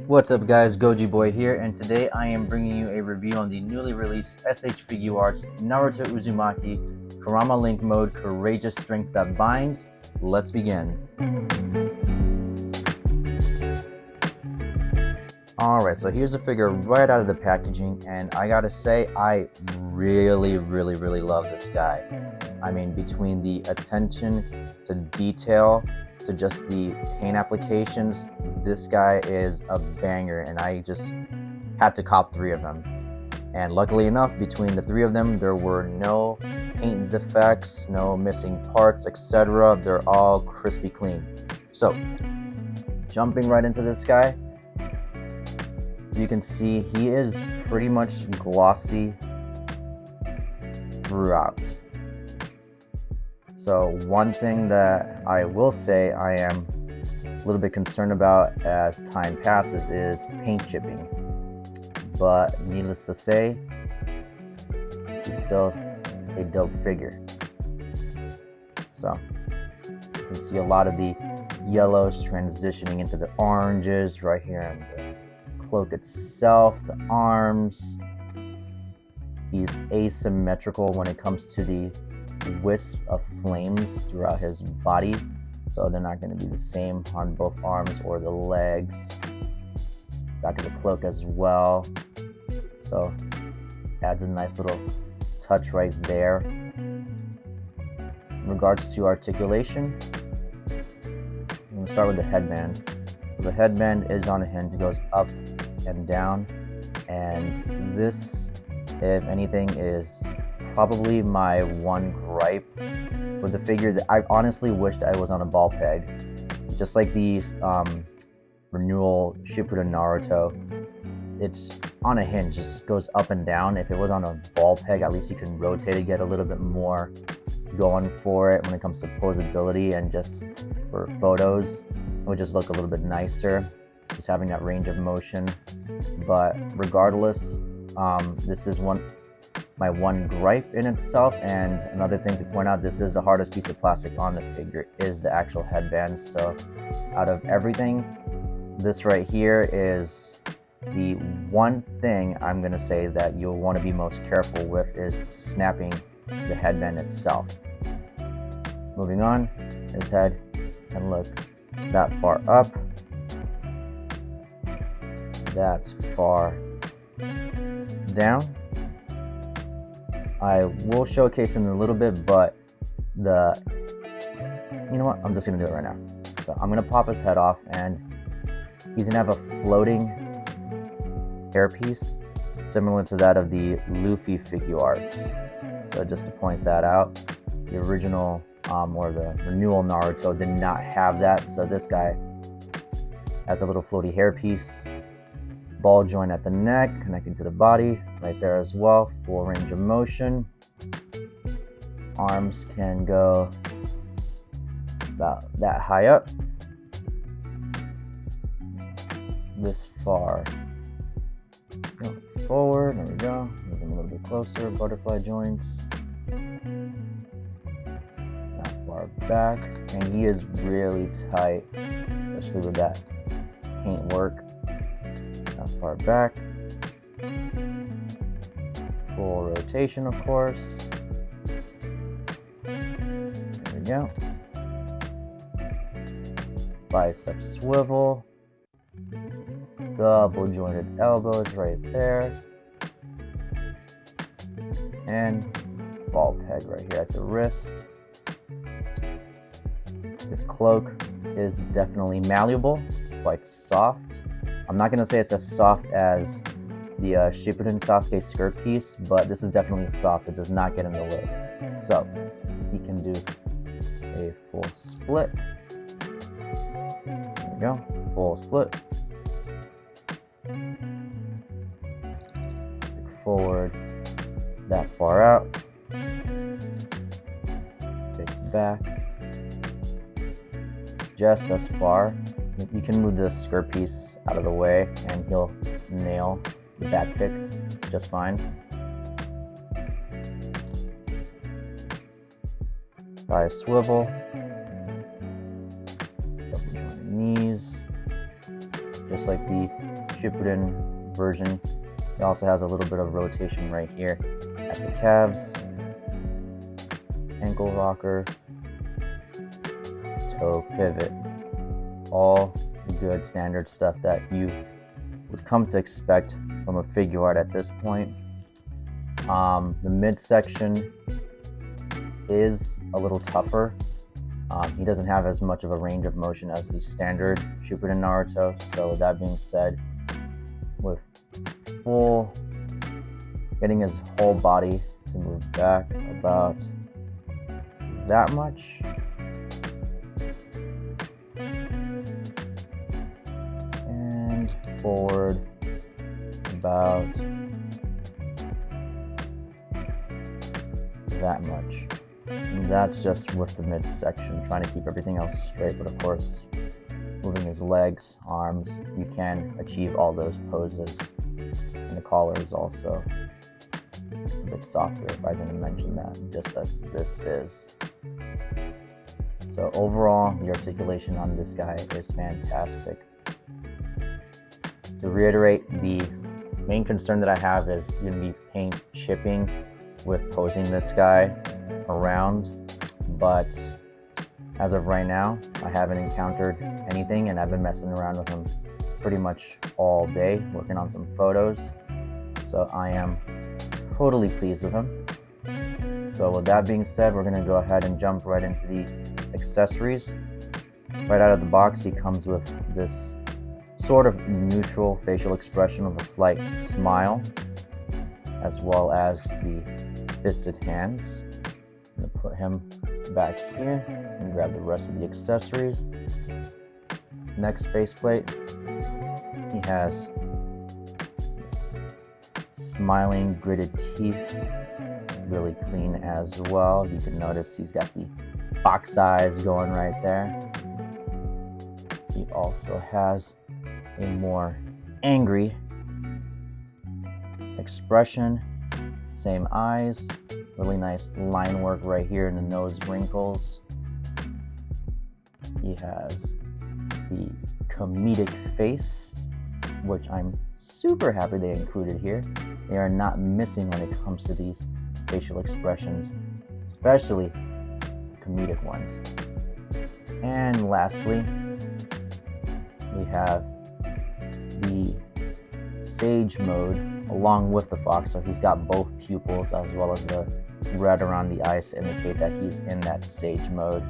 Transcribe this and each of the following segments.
What's up guys, Goji Boy here, and today I am bringing you a review on the newly released SH Figuarts Naruto Uzumaki Kurama Link Mode Courageous Strength That Binds. Let's begin. Alright, so here's a figure right out of the packaging, and I gotta say, I really love this guy. I mean, between the attention to detail to just the paint applications, this guy is a banger, and I just had to cop 3 of them. And luckily enough, between the 3 of them, there were no paint defects, no missing parts, etc. They're all crispy clean. So, jumping right into this guy, you can see he is pretty much glossy throughout. So one thing that I will say I am a little bit concerned about as time passes is paint chipping. But needless to say, he's still a dope figure. So you can see a lot of the yellows transitioning into the oranges right here in the cloak itself, the arms. He's asymmetrical when it comes to the wisp of flames throughout his body, so they're not going to be the same on both arms or the legs. Back of the cloak as well, so adds a nice little touch right there. In regards to articulation, I'm going to start with the headband. So the headband is on a hinge, it goes up and down, and this, if anything, is probably my one gripe with the figure. That I honestly wished I was on a ball peg, just like the renewal Shippuden Naruto. It's on a hinge, just goes up and down. If it was on a ball peg, at least you can rotate it, get a little bit more going for it when it comes to posability, and just for photos it would just look a little bit nicer, just having that range of motion. But regardless, this is my one gripe in itself. And another thing to point out, this is the hardest piece of plastic on the figure, is the actual headband. So out of everything, this right here is the one thing I'm going to say that you'll want to be most careful with, is snapping the headband itself. Moving on, his head can look that far up, that far down. I will showcase him in a little bit, but you know what, I'm just gonna do it right now. So I'm gonna pop his head off, and he's gonna have a floating hairpiece similar to that of the Luffy Figuarts. So just to point that out, the original or the renewal Naruto did not have that, so this guy has a little floaty hairpiece, ball joint at the neck connecting to the body right there as well, full range of motion. Arms can go about that high up, this far forward. There we go. Move them a little bit closer. Butterfly joints. That far back, and he is really tight, especially with that paint work. That far back. Full rotation, of course. There we go. Bicep swivel. Double jointed elbows right there. And ball peg right here at the wrist. This cloak is definitely malleable, quite soft. I'm not going to say it's as soft as the Shippuden Sasuke skirt piece, but this is definitely soft. It does not get in the way. So you can do a full split. There we go, full split. Kick forward that far out. Kick back just as far. You can move this skirt piece out of the way, and he'll nail the back kick just fine. Thigh swivel, double jointed knees, just like the Shippuden version. It also has a little bit of rotation right here at the calves, ankle rocker, toe pivot, all the good standard stuff that you would come to expect from a Figuart at this point. The midsection is a little tougher. He doesn't have as much of a range of motion as the standard Shippuden Naruto. So with that being said, with getting his whole body to move back about that much, and forward about that much. And that's just with the midsection, trying to keep everything else straight. But of course, moving his legs, arms, you can achieve all those poses. And the collar is also a bit softer, if I didn't mention that, just as this is. So overall, the articulation on this guy is fantastic. To reiterate, the main concern that I have is going to be paint chipping with posing this guy around, but as of right now, I haven't encountered anything, and I've been messing around with him pretty much all day, working on some photos. So I am totally pleased with him. So with that being said, we're gonna go ahead and jump right into the accessories. Right out of the box, he comes with this sort of neutral facial expression of a slight smile, as well as the fisted hands. I'm gonna put him back here and grab the rest of the accessories. Next faceplate, he has this smiling gritted teeth, really clean as well. You can notice he's got the box eyes going right there. He also has a more angry expression, same eyes, really nice line work right here in the nose wrinkles. He has the comedic face, which I'm super happy they included here. They are not missing when it comes to these facial expressions, especially comedic ones. And lastly, we have the Sage mode along with the fox, so he's got both pupils as well as the red around the eyes to indicate that he's in that Sage mode.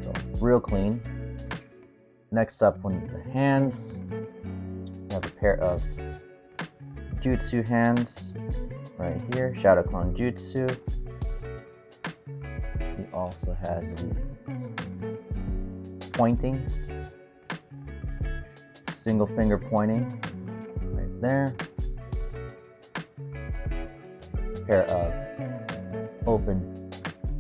So real clean. Next up, one of the hands. We have a pair of Jutsu hands right here, Shadow Clone Jutsu. He also has the pointing, single finger pointing right there. A pair of open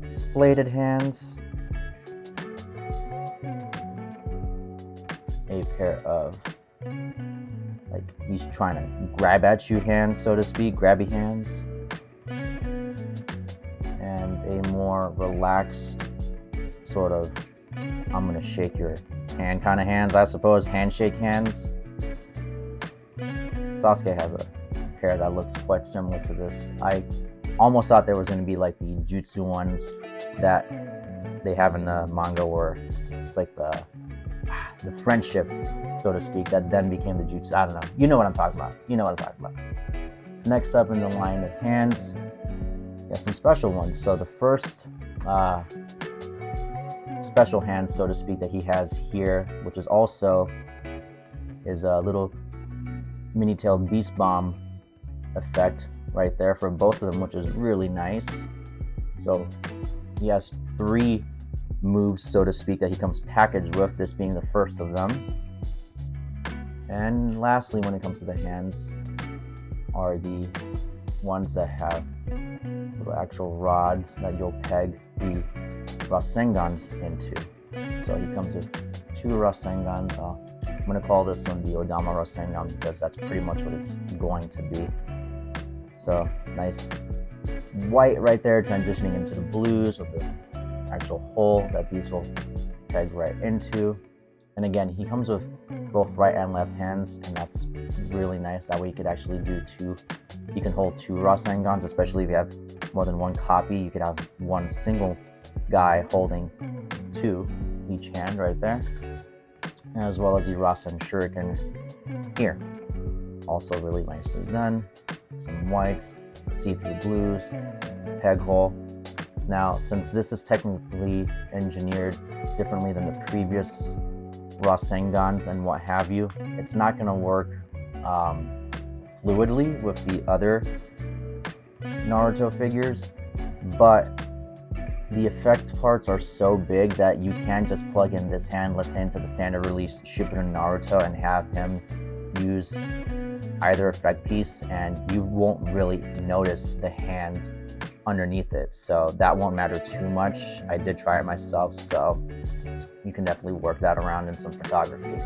splayed hands. A pair of, like, he's trying to grab at you hands, so to speak, grabby hands. And a more relaxed sort of, I'm gonna shake your hand kind of hands, I suppose, handshake hands. Sasuke has a pair that looks quite similar to this. I almost thought there was going to be like the jutsu ones that they have in the manga, where it's like the friendship, so to speak, that then became the jutsu. I don't know. You know what I'm talking about. You know what I'm talking about. Next up in the line of hands, we have some special ones. So the first special hand, so to speak, that he has here, which is also is a little mini-tailed beast bomb effect right there for both of them, which is really nice. So he has 3 moves, so to speak, that he comes packaged with, this being the first of them. And lastly, when it comes to the hands, are the ones that have little actual rods that you'll peg the Rasengans into. So he comes with 2 Rasengans. I'm going to call this one the Odama Rasengan because that's pretty much what it's going to be. So nice white right there, transitioning into the blues with the actual hole that these will peg right into. And again, he comes with both right and left hands, and that's really nice. That way you could actually do two, you can hold two Rasengans, especially if you have more than one copy. You could have one single guy holding two each hand right there, as well as the Rasen Shuriken here. Also really nicely done. Some whites, see-through blues, peg hole. Now, since this is technically engineered differently than the previous Rasengans and what have you, it's not going to work fluidly with the other Naruto figures, but the effect parts are so big that you can just plug in this hand, let's say into the standard release Shippuden Naruto, and have him use either effect piece, and you won't really notice the hand underneath it, so that won't matter too much. I did try it myself, so you can definitely work that around in some photography.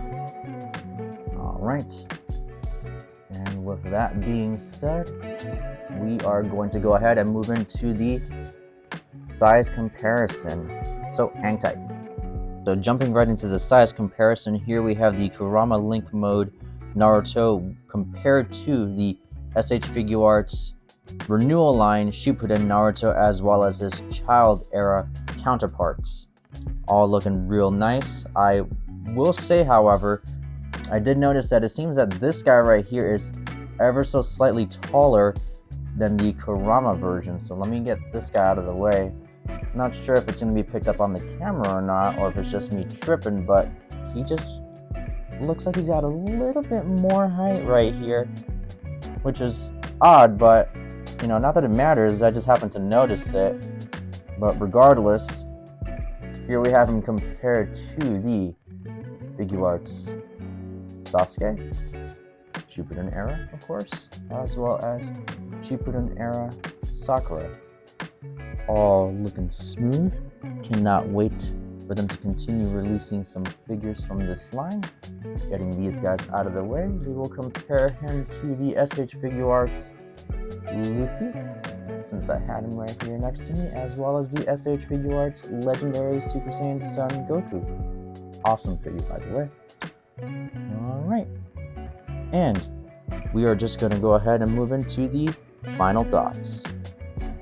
All right, and with that being said, we are going to go ahead and move into the size comparison. So hang tight. So jumping right into the size comparison, here we have the Kurama Link Mode Naruto compared to the SH Figuarts Renewal line Shippuden Naruto, as well as his child era counterparts. All looking real nice. I will say, however, I did notice that it seems that this guy right here is ever so slightly taller than the Kurama version. So let me get this guy out of the way. I'm not sure if it's going to be picked up on the camera or not, or if it's just me tripping, but he just looks like he's got a little bit more height right here, which is odd, but you know, not that it matters, I just happened to notice it. But regardless, here we have him compared to the Figuarts Sasuke, Shippuden era, of course, as well as Shippuden era Sakura. All looking smooth. Cannot wait for them to continue releasing some figures from this line. Getting these guys out of the way, we will compare him to the SH Figuarts Luffy, since I had him right here next to me, as well as the SH Figuarts Legendary Super Saiyan Son Goku. Awesome figure, by the way. Alright, and we are just going to go ahead and move into the final thoughts.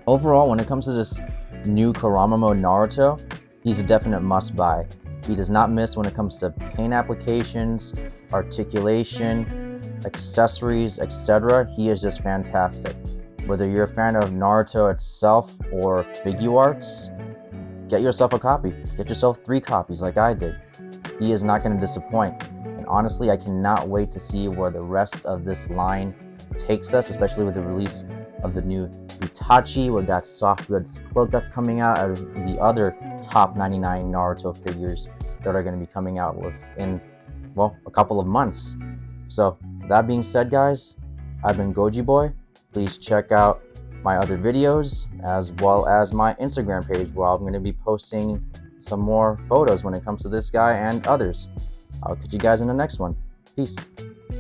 Overall, when it comes to this new Kurama Mode Naruto, he's a definite must-buy. He does not miss when it comes to paint applications, articulation, accessories, etc. He is just fantastic. Whether you're a fan of Naruto itself or Figuarts, get yourself a copy. Get yourself 3 copies like I did. He is not going to disappoint. And honestly, I cannot wait to see where the rest of this line takes us, especially with the release of the new Itachi with that soft goods cloak that's coming out, as the other top 99 Naruto figures that are going to be coming out within, well, a couple of months. So that being said, guys, I've been Goji Boy. Please check out my other videos as well as my Instagram page, where I'm going to be posting some more photos when it comes to this guy and others. I'll catch you guys in the next one. Peace.